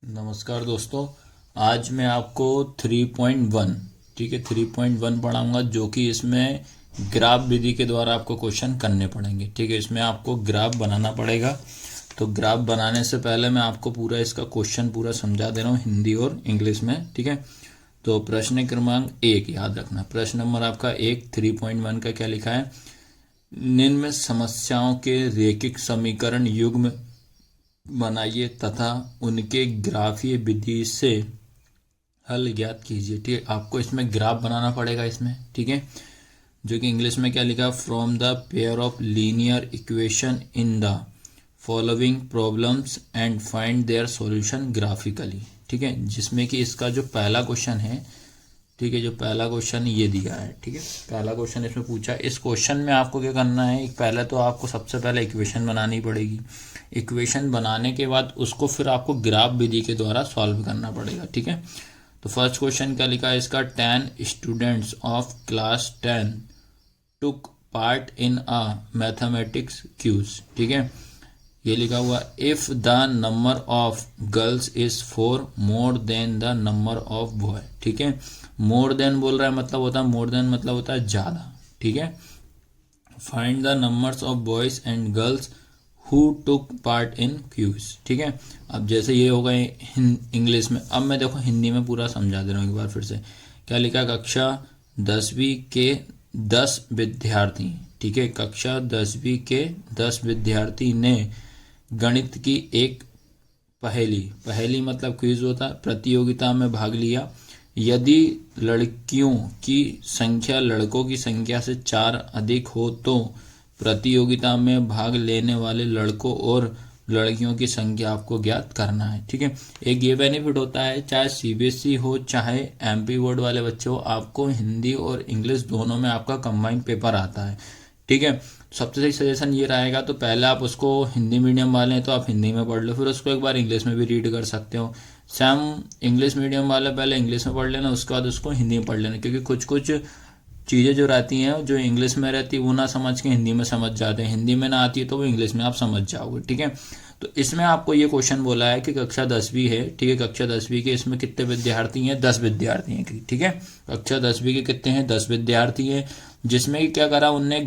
नमस्कार दोस्तों। आज मैं आपको 3.1 ठीक है 3.1 पढ़ाऊंगा, जो कि इसमें ग्राफ विधि के द्वारा आपको क्वेश्चन करने पड़ेंगे। ठीक है, इसमें आपको ग्राफ बनाना पड़ेगा। तो ग्राफ बनाने से पहले मैं आपको पूरा इसका क्वेश्चन पूरा समझा दे रहा हूँ हिंदी और इंग्लिश में। ठीक है, तो प्रश्न क्रमांक 1 याद रखना। प्रश्न नंबर आपका 1 3.1 का क्या लिखा है? निम्न समस्याओं के रेखिक समीकरण युग्म बनाइए तथा उनके ग्राफीय विधि से हल ज्ञात कीजिए। ठीक है, आपको इसमें ग्राफ बनाना पड़ेगा इसमें। ठीक है, जो कि इंग्लिश में क्या लिखा? From the pair of linear equation in the following problems and find their solution graphically. ठीक है, जिसमें कि इसका जो पहला क्वेश्चन है, ठीक है, जो पहला क्वेश्चन ये दिया है। ठीक है, पहला क्वेश्चन इसमें पूछा। इस क्वेश्चन में आपको क्या करना है? पहले तो आपको सबसे पहले इक्वेशन बनानी पड़ेगी। इक्वेशन बनाने के बाद उसको फिर आपको ग्राफ विधि के द्वारा सॉल्व करना पड़ेगा। ठीक है, तो फर्स्ट क्वेश्चन क्या लिखा है इसका? 10 students of class 10 took part in a mathematics quiz. ठीक है, ये लिखा हुआ if the number of girls is 4 more than the number of boy. ठीक है, मोर देन बोल रहा है, मतलब होता है मोर देन मतलब होता है ज्यादा। ठीक है, find the numbers of boys and girls who took part in quiz. ठीक है, अब जैसे ये हो गए इंग्लिश में, अब मैं देखो हिंदी में पूरा समझा दे रहा हूँ एक बार फिर से। क्या लिखा? कक्षा 10वीं के 10 विद्यार्थी। ठीक है, कक्षा 10वीं के 10 विद्यार्थी ने गणित की एक पहेली मतलब क्विज होता है, प्रतियोगिता में भाग लिया। यदि लड़कियों की संख्या लड़कों की संख्या से 4 अधिक हो तो प्रतियोगिता में भाग लेने वाले लड़कों और लड़कियों की संख्या आपको ज्ञात करना है। ठीक है, एक ये बेनिफिट होता है, चाहे सीबीएसई हो चाहे एमपी बोर्ड वाले बच्चे हो, आपको हिंदी और इंग्लिश दोनों में आपका कंबाइंड पेपर आता है। ठीक है, सबसे सही सजेशन ये रहेगा, तो पहले आप उसको हिंदी मीडियम वाले हैं तो आप हिंदी में पढ़ लो, फिर उसको एक बार इंग्लिश में भी रीड कर सकते हो। सेम इंग्लिश मीडियम वाले पहले इंग्लिश में पढ़ लेना, उसके बाद उसको हिंदी में पढ़ लेना, क्योंकि कुछ कुछ चीज़ें जो रहती हैं जो इंग्लिश में रहती है वो ना समझ के हिंदी में समझ जाते हैं, हिंदी में ना आती है तो वो इंग्लिश में आप समझ जाओगे। ठीक है, तो इसमें आपको ये क्वेश्चन बोला है कि कक्षा 10वीं है। ठीक है, कक्षा 10वीं के इसमें कितने विद्यार्थी हैं? 10 विद्यार्थी हैं। ठीक है, कक्षा 10वीं के कितने हैं? 10 विद्यार्थी हैं, जिसमें क्या करा उनने?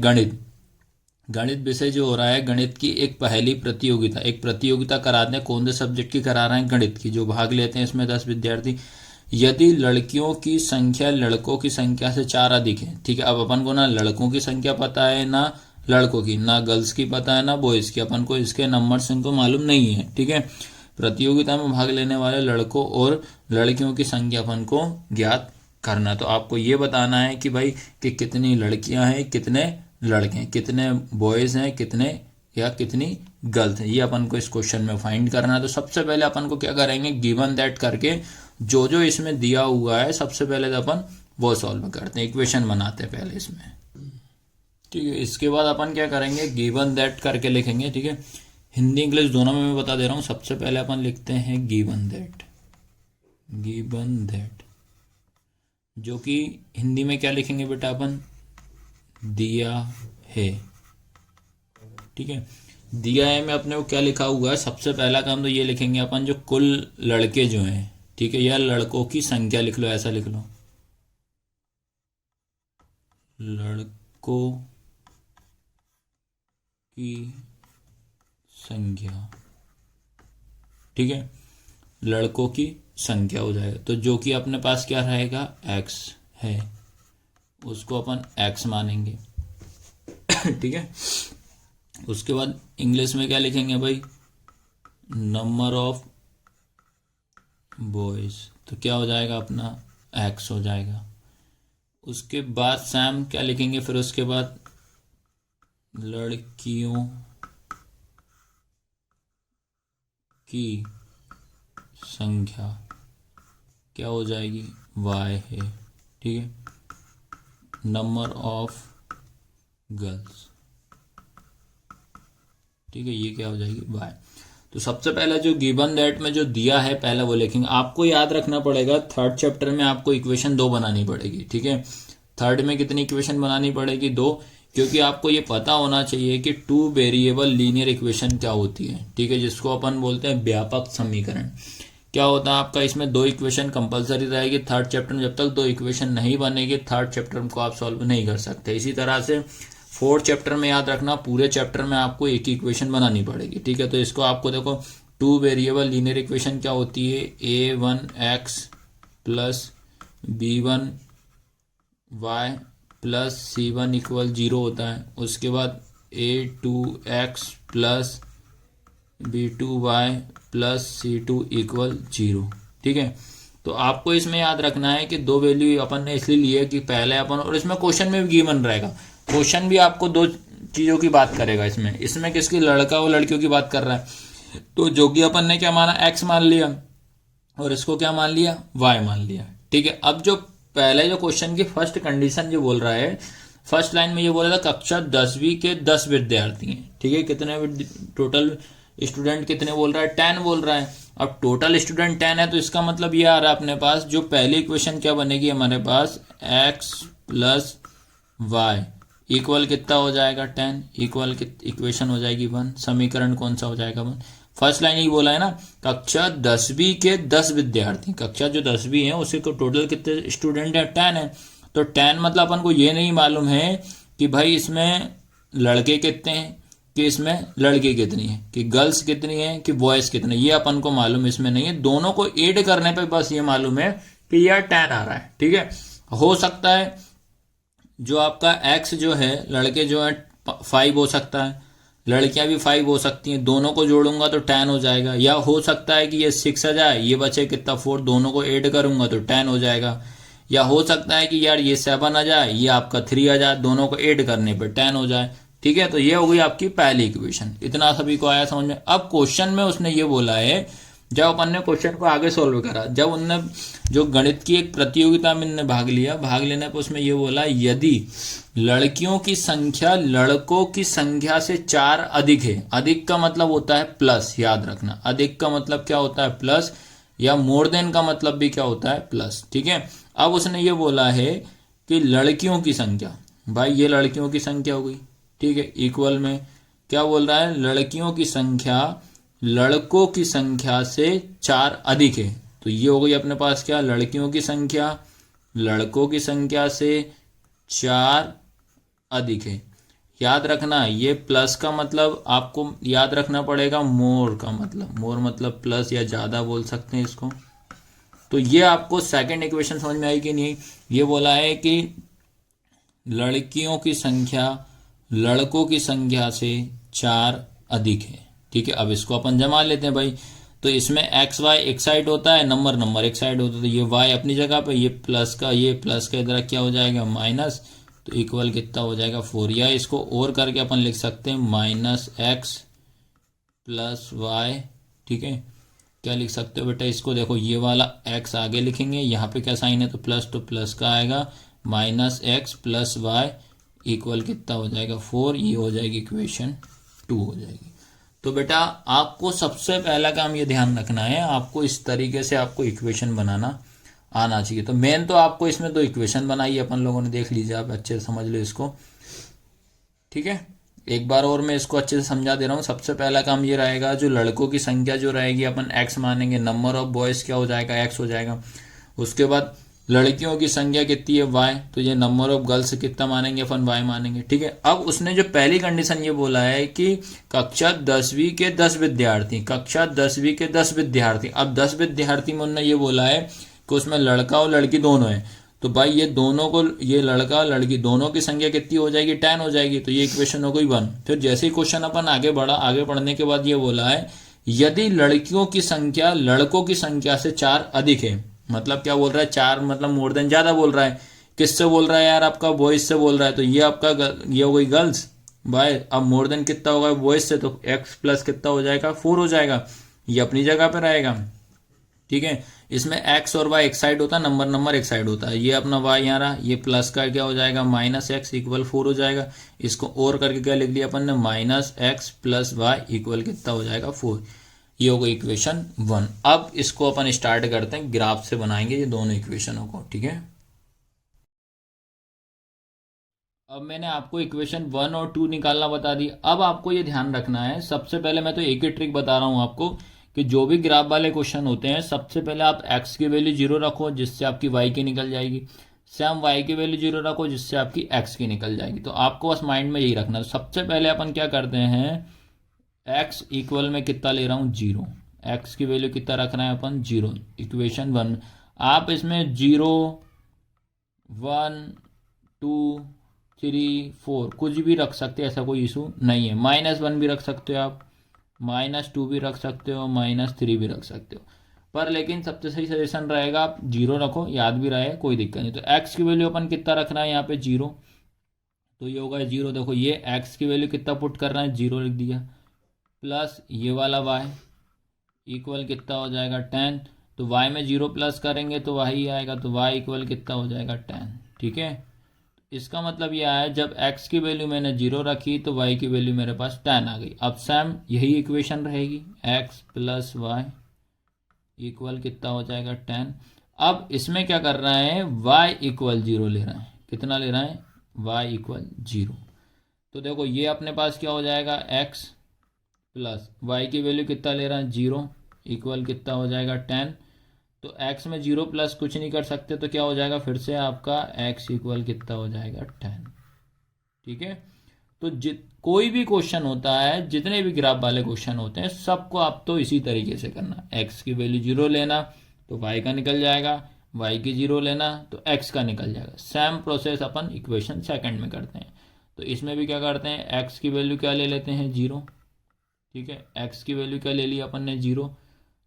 गणित विषय जो हो रहा है, गणित की एक एक प्रतियोगिता कराते हैं। कौन से सब्जेक्ट की करा रहे हैं? गणित की। जो भाग लेते हैं इसमें 10 विद्यार्थी। यदि लड़कियों की संख्या लड़कों की संख्या से 4 अधिक है। ठीक है, अब अपन को ना लड़कों की संख्या पता है, ना लड़कों की, ना गर्ल्स की पता है, ना बॉयज की, अपन को इसके नंबर्स इनको मालूम नहीं है। ठीक है, प्रतियोगिता में भाग लेने वाले लड़कों और लड़कियों की संख्या अपन को ज्ञात करना। तो आपको ये बताना है कि भाई कि कितनी लड़कियां हैं, कितने लड़के हैं, कितने बॉयज हैं, कितने या कितनी गर्ल्स हैं, ये अपन को इस क्वेश्चन में फाइंड करना है। तो सबसे पहले अपन को क्या करेंगे? गिवन दैट करके जो जो इसमें दिया हुआ है सबसे पहले तो अपन वो सॉल्व करते हैं, इक्वेशन बनाते हैं पहले इसमें। ठीक है, इसके बाद अपन क्या करेंगे? गिवन दैट करके लिखेंगे। ठीक है, हिंदी इंग्लिश दोनों में मैं बता दे रहा हूँ। सबसे पहले अपन लिखते हैं गिवन दैट, जो कि हिंदी में क्या लिखेंगे बेटा? अपन दिया है। ठीक है, दिया है में अपने को क्या लिखा हुआ है? सबसे पहला काम तो ये लिखेंगे अपन, जो कुल लड़के जो हैं, ठीक है, या लड़कों की संख्या लिख लो, ऐसा लिख लो, लड़कों की संख्या। ठीक है, लड़कों की संख्या हो जाएगा, तो जो कि अपने पास क्या रहेगा? x है, उसको अपन x मानेंगे। ठीक है, उसके बाद इंग्लिश में क्या लिखेंगे भाई? नंबर ऑफ बॉयज, तो क्या हो जाएगा अपना? x हो जाएगा। उसके बाद सैम क्या लिखेंगे? फिर उसके बाद लड़कियों की संख्या क्या हो जाएगी? y है। ठीक है, नंबर ऑफ गर्ल्स, ठीक है, ये क्या हो जाएगी? y। तो सबसे पहले जो गिवन दैट में जो दिया है पहले वो लिखेंगे। आपको याद रखना पड़ेगा, थर्ड चैप्टर में आपको इक्वेशन 2 बनानी पड़ेगी। ठीक है, थर्ड में कितनी इक्वेशन बनानी पड़ेगी? 2, क्योंकि आपको ये पता होना चाहिए कि 2 वेरिएबल लीनियर इक्वेशन क्या होती है। ठीक है, जिसको अपन बोलते हैं व्यापक समीकरण। क्या होता है आपका, इसमें 2 इक्वेशन कंपलसरी रहेगी थर्ड चैप्टर में। जब तक 2 इक्वेशन नहीं बनेगी थर्ड चैप्टर को आप सॉल्व नहीं कर सकते। इसी तरह से फोर्थ चैप्टर में याद रखना, पूरे चैप्टर में आपको एक ही इक्वेशन बनानी पड़ेगी, ठीक है। तो इसको आपको देखो 2 वेरिएबल लीनियर इक्वेशन क्या होती है, a1x plus b1y plus c1 equal 0 होता है। उसके बाद a2x plus b2y plus c2 equal 0, ठीक है। तो आपको इसमें याद रखना है कि 2 वैल्यू अपन ने इसलिए लिए कि पहले अपन, और इसमें क्वेश्चन में भी गिवन रहेगा, क्वेश्चन भी आपको 2 चीज़ों की बात करेगा। इसमें किसकी, लड़का और लड़कियों की बात कर रहा है। तो जो कि अपन ने क्या माना, x मान लिया, और इसको क्या मान लिया, y मान लिया, ठीक है। अब जो पहले जो क्वेश्चन की फर्स्ट कंडीशन जो बोल रहा है, फर्स्ट लाइन में ये बोल रहा था कक्षा 10वीं के 10 विद्यार्थी हैं, ठीक है। कितने टोटल स्टूडेंट कितने बोल रहा है, 10 बोल रहा है। अब टोटल स्टूडेंट 10 है, तो इसका मतलब ये आ रहा है अपने पास जो पहली इक्वेशन क्या बनेगी हमारे पास, x प्लस वाई इक्वल कितना हो जाएगा 10, इक्वल इक्वेशन हो जाएगी 1। समीकरण कौन सा हो जाएगा 1। फर्स्ट लाइन ही बोला है ना, कक्षा 10वीं के 10 विद्यार्थी, कक्षा जो 10वीं है उसे को टोटल कितने स्टूडेंट है, 10 है। तो 10 मतलब अपन को ये नहीं मालूम है कि भाई इसमें लड़के कितने हैं, कि इसमें लड़की कितनी है, कि गर्ल्स कितनी है, कि बॉयज कितने, ये अपन को मालूम इसमें नहीं है। दोनों को ऐड करने पे बस ये मालूम है कि यार 10 आ रहा है, ठीक है। हो सकता है जो आपका x जो है, लड़के जो है 5 हो सकता है, लड़कियां भी 5 हो सकती हैं, दोनों को जोड़ूंगा तो 10 हो जाएगा। या हो सकता है कि ये 6 आ जाए, ये बचे कितना 4, दोनों को ऐड करूंगा तो 10 हो जाएगा। या हो सकता है कि यार ये 7 आ जाए, ये आपका 3 आ जाए, दोनों को ऐड करने पर 10 हो जाए, ठीक है। तो ये हो गई आपकी पहली इक्वेशन। इतना सभी को आया समझ में। अब क्वेश्चन में उसने ये बोला है, जब अपन ने क्वेश्चन को आगे सॉल्व करा, जब उनने जो गणित की एक प्रतियोगिता में इनने भाग लिया, भाग लेने पर उसमें ये बोला यदि लड़कियों की संख्या लड़कों की संख्या से 4 अधिक है, अधिक का मतलब होता है प्लस, याद रखना अधिक का मतलब क्या होता है प्लस, या मोर देन का मतलब भी क्या होता है प्लस, ठीक है। अब उसने ये बोला है कि लड़कियों की संख्या, भाई ये लड़कियों की संख्या हो गई, ठीक है। इक्वल में क्या बोल रहा है, लड़कियों की संख्या लड़कों की संख्या से 4 अधिक है। तो ये हो गई अपने पास क्या, लड़कियों की संख्या लड़कों की संख्या से 4 अधिक है। याद रखना ये प्लस का मतलब आपको याद रखना पड़ेगा मोर का मतलब, मोर मतलब प्लस या ज्यादा बोल सकते हैं इसको। तो ये आपको सेकंड इक्वेशन समझ में आई कि नहीं। ये बोला है कि लड़कियों की संख्या लड़कों की संख्या से 4 अधिक है, ठीक है। अब इसको अपन जमा लेते हैं भाई। तो इसमें एक्स वाई एक साइड होता है, नंबर एक साइड होता है, तो ये वाई अपनी जगह पे, ये प्लस का इधर क्या हो जाएगा माइनस, तो इक्वल कितना हो जाएगा 4। या इसको और करके अपन लिख सकते हैं माइनस एक्स प्लस वाई, ठीक है। क्या लिख सकते हो बेटा, इसको देखो ये वाला एक्स आगे लिखेंगे, यहाँ पे क्या साइन है तो प्लस का आएगा, minus x plus y equal कितना हो जाएगा 4। ये हो जाएगी इक्वेशन 2 हो जाएगी। तो बेटा आपको सबसे पहला काम ये ध्यान रखना है, आपको इस तरीके से आपको इक्वेशन बनाना आना चाहिए। तो मेन तो आपको इसमें 2 इक्वेशन बनाई अपन लोगों ने, देख लीजिए आप अच्छे से समझ लो इसको, ठीक है। एक बार और मैं इसको अच्छे से समझा दे रहा हूँ। सबसे पहला काम ये रहेगा, जो लड़कों की संख्या जो रहेगी अपन x मानेंगे, नंबर ऑफ बॉयज क्या हो जाएगा x हो जाएगा। उसके बाद लड़कियों की संख्या कितनी है y, तो ये नंबर ऑफ गर्ल्स कितना मानेंगे अपन y मानेंगे, ठीक है। अब उसने जो पहली कंडीशन ये बोला है कि कक्षा 10वीं के 10 विद्यार्थी, कक्षा 10वीं के 10 विद्यार्थी। अब 10 विद्यार्थी में उन्होंने ये बोला है कि उसमें लड़का और लड़की दोनों है, तो भाई ये दोनों को, ये लड़का लड़की दोनों की संख्या कितनी हो जाएगी 10 हो जाएगी। तो ये इक्वेशन हो गई 1। फिर जैसे ही क्वेश्चन अपन आगे बढ़ा, आगे बढ़ने के बाद ये बोला है यदि लड़कियों की संख्या लड़कों की संख्या से 4 अधिक है, मतलब क्या बोल रहा है 4 मतलब मोर देन ज्यादा बोल रहा है। किससे बोल रहा है यार, आपका बॉयज से बोल रहा है, तो ये आपका ये हो गई गर्ल्स भाई। अब मोर देन कितना होगा बॉयज से, तो x प्लस कितना हो जाएगा 4 हो जाएगा, ये अपनी जगह पर रहेगा, ठीक है। इसमें x और y एक साइड होता है, नंबर एक साइड होता है। ये अपना y यहाँ रहा, ये प्लस का क्या हो जाएगा माइनस एक्स इक्वल 4 हो जाएगा। इसको और करके क्या लिख लिया अपन ने, minus x plus y equal कितना हो जाएगा 4। ये हो गई इक्वेशन 1। अब इसको अपन स्टार्ट करते हैं, ग्राफ से बनाएंगे ये दोनों इक्वेशनों को, ठीक है। अब मैंने आपको इक्वेशन 1 और 2 निकालना बता दी। अब आपको ये ध्यान रखना है, सबसे पहले मैं तो एक ही ट्रिक बता रहा हूं आपको कि जो भी ग्राफ वाले क्वेश्चन होते हैं सबसे पहले आप x की वैल्यू 0 रखो जिससे आपकी y की निकल जाएगी, सेम y की वैल्यू 0 रखो जिससे आपकी x की निकल जाएगी। तो आपको बस माइंड में यही रखना है। सबसे पहले अपन क्या करते हैं, x इक्वल में कितना ले रहा हूँ 0, x की वैल्यू कितना रख रहे हैं अपन 0, इक्वेशन 1। आप इसमें 0 1 2 3 4 कुछ भी रख सकते हैं, ऐसा कोई इशू नहीं है। -1 भी रख सकते हो आप, -2 भी रख सकते हो, -3 भी रख सकते हो, पर लेकिन सबसे सही सजेशन रहेगा आप 0 रखो, याद भी रहे कोई दिक्कत नहीं। तो x की वैल्यू अपन कितना रखना है यहाँ पे 0, तो ये होगा 0। देखो ये x की वैल्यू कितना पुट कर रहे हैं 0 लिख दिया, प्लस ये वाला y इक्वल कितना हो जाएगा 10। तो y में 0 प्लस करेंगे तो y आएगा, तो y इक्वल कितना हो जाएगा 10। ठीक है, इसका मतलब यह है जब x की वैल्यू मैंने 0 रखी तो y की वैल्यू मेरे पास 10 आ गई। अब सेम यही इक्वेशन रहेगी, x प्लस वाई इक्वल कितना हो जाएगा 10। अब इसमें क्या कर रहे हैं, y इक्वल 0 ले रहे हैं, कितना ले रहे हैं y इक्वल 0। तो देखो ये अपने पास क्या हो जाएगा x प्लस y की वैल्यू कितना ले रहे हैं 0 इक्वल कितना हो जाएगा 10। तो x में 0 प्लस कुछ नहीं कर सकते तो क्या हो जाएगा फिर से आपका x इक्वल कितना हो जाएगा 10। ठीक है, तो कोई भी क्वेश्चन होता है, जितने भी ग्राफ वाले क्वेश्चन होते हैं सबको आप तो इसी तरीके से करना, x की वैल्यू 0 लेना तो y का निकल जाएगा, y की 0 लेना तो x का निकल जाएगा। सेम प्रोसेस अपन इक्वेशन सेकंड में करते हैं। तो इसमें भी क्या करते हैं, x की वैल्यू क्या ले लेते हैं 0। ठीक है, x की वैल्यू क्या ले ली अपन ने 0,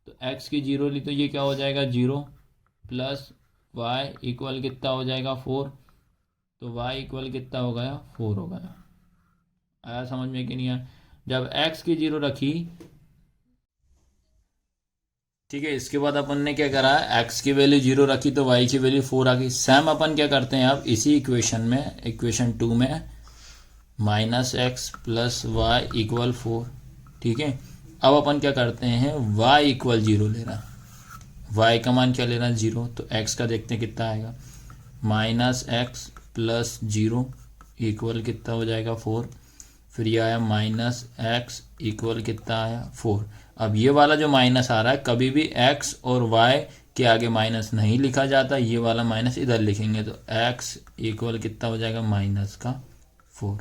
तो x की 0 ली तो ये क्या हो जाएगा 0 प्लस y इक्वल कितना हो जाएगा 4। तो y इक्वल कितना हो गया 4 हो गया। आया समझ में कि नहीं आया, जब x की 0 रखी। ठीक है, इसके बाद अपन ने क्या करा, x की वैल्यू 0 रखी तो y की वैल्यू 4 आ गई। सेम अपन क्या करते हैं अब इसी इक्वेशन में, इक्वेशन 2 में -x प्लस वाई इक्वल 4। ठीक है, अब अपन क्या करते हैं, y इक्वल 0 ले रहा है, y का मान क्या ले रहा है 0, तो x का देखते हैं कितना आएगा, -x प्लस 0 इक्वल कितना हो जाएगा 4। फिर ये आया -x इक्वल कितना आया 4। अब ये वाला जो माइनस आ रहा है, कभी भी x और y के आगे माइनस नहीं लिखा जाता, ये वाला माइनस इधर लिखेंगे, तो x इक्वल कितना हो जाएगा -4।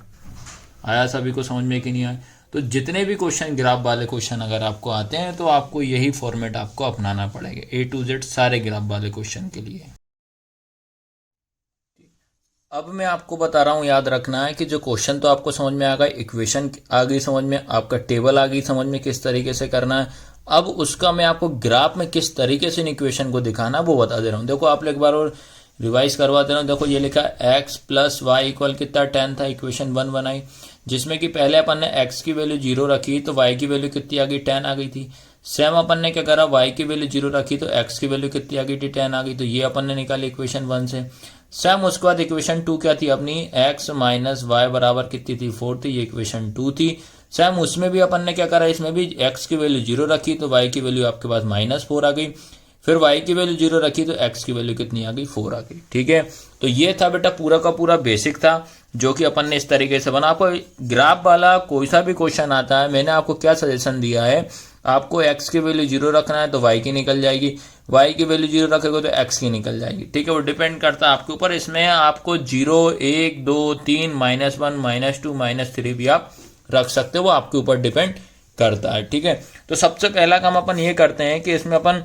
आया सभी को समझ में कि नहीं आया। तो जितने भी क्वेश्चन ग्राफ वाले क्वेश्चन अगर आपको आते हैं तो आपको यही फॉर्मेट आपको अपनाना पड़ेगा A to Z सारे ग्राफ वाले क्वेश्चन के लिए। अब मैं आपको बता रहा हूँ, याद रखना है कि जो क्वेश्चन तो आपको समझ में आ गया, इक्वेशन आ गई समझ में, आपका टेबल आ गई समझ में किस तरीके से करना है। अब उसका मैं आपको ग्राफ में किस तरीके से इन इक्वेशन को दिखाना वो बता दे रहा हूँ। देखो आप एक बार और रिवाइज करवा दे रहा हूँ। देखो ये लिखा x प्लस वाई इक्वल कितना 10 था, इक्वेशन 1 बनाई, जिसमें कि पहले अपन ने x की वैल्यू 0 रखी तो y की वैल्यू कितनी आ गई 10 आ गई थी। सेम अपन ने क्या करा, y की वैल्यू 0 रखी तो x की वैल्यू कितनी आ गई थी 10 आ गई, तो ये अपन ने निकाली इक्वेशन 1 से। सेम उसके बाद इक्वेशन 2 क्या थी अपनी, x माइनस वाई बराबर कितनी थी 4 थी, ये इक्वेशन 2 थी। सेम उसमें भी अपन ने क्या करा, इसमें भी x की वैल्यू 0 रखी तो y की वैल्यू आपके पास -4 आ गई। फिर y की वैल्यू 0 रखी तो x की वैल्यू कितनी आ गई 4 आ गई। ठीक है, तो ये था बेटा पूरा का पूरा बेसिक था जो कि अपन ने इस तरीके से बना। आपको ग्राफ वाला कोई सा भी क्वेश्चन आता है, मैंने आपको क्या सजेशन दिया है, आपको x की वैल्यू 0 रखना है तो y की निकल जाएगी, y की वैल्यू 0 रखोगे तो x की निकल जाएगी। ठीक है, वो डिपेंड करता है आपके ऊपर। इसमें आपको 0 1 2 3 -1 -2 -3 भी आप रख सकते हो, वो आपके ऊपर डिपेंड करता है। ठीक है, तो सबसे पहला काम अपन ये करते हैं कि इसमें अपन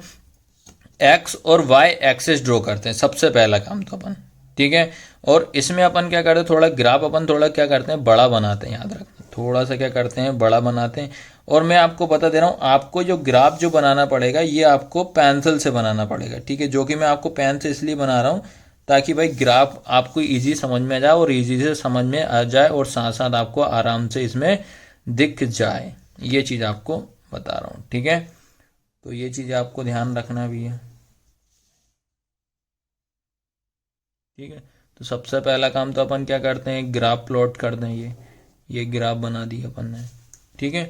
x और y एक्सेस ड्रॉ करते हैं, सबसे पहला काम तो अपन। ठीक है, और इसमें अपन क्या करते हैं, थोड़ा ग्राफ अपन थोड़ा क्या करते हैं बड़ा बनाते हैं, याद रखना, थोड़ा सा क्या करते हैं बड़ा बनाते हैं। और मैं आपको बता दे रहा हूँ, आपको जो ग्राफ जो बनाना पड़ेगा ये आपको पेंसिल से बनाना पड़ेगा। ठीक है, जो कि मैं आपको पेन से इसलिए बना रहा हूँ ताकि भाई ग्राफ आपको ईजी समझ में आ जाए और ईजी से समझ में आ जाए और साथ साथ आपको आराम से इसमें दिख जाए, ये चीज़ आपको बता रहा हूँ। ठीक है, तो ये चीज़ आपको ध्यान रखना भी है। ठीक है, तो सबसे पहला काम तो अपन क्या करते हैं, ग्राफ प्लॉट करते हैं। ये ग्राफ बना दी अपन ने। ठीक है,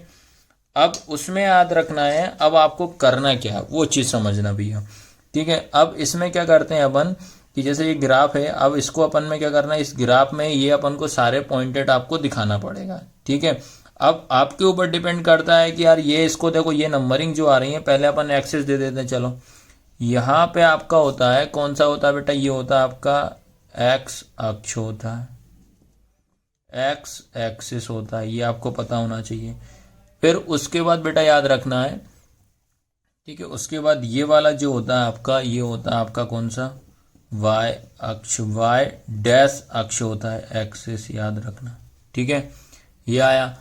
अब उसमें याद रखना है, अब आपको करना क्या वो चीज़ समझना भी है। ठीक है, अब इसमें क्या करते हैं अपन कि जैसे ये ग्राफ है, अब इसको अपन में क्या करना है, इस ग्राफ में ये अपन को सारे पॉइंटेड आपको दिखाना पड़ेगा। ठीक है, अब आपके ऊपर डिपेंड करता है कि यार ये इसको देखो, ये नंबरिंग जो आ रही है, पहले अपन एक्सिस दे देते हैं। चलो यहाँ पे आपका होता है, कौन सा होता है बेटा, ये होता है आपका एक्स अक्ष होता है, एक्स एक्सिस होता है, ये आपको पता होना चाहिए। फिर उसके बाद बेटा याद रखना है, ठीक है, उसके बाद ये वाला जो होता है आपका, ये होता है आपका कौन सा, वाई अक्ष, वाई डैश अक्ष होता है, एक्सिस याद रखना, ठीक है, ये आया।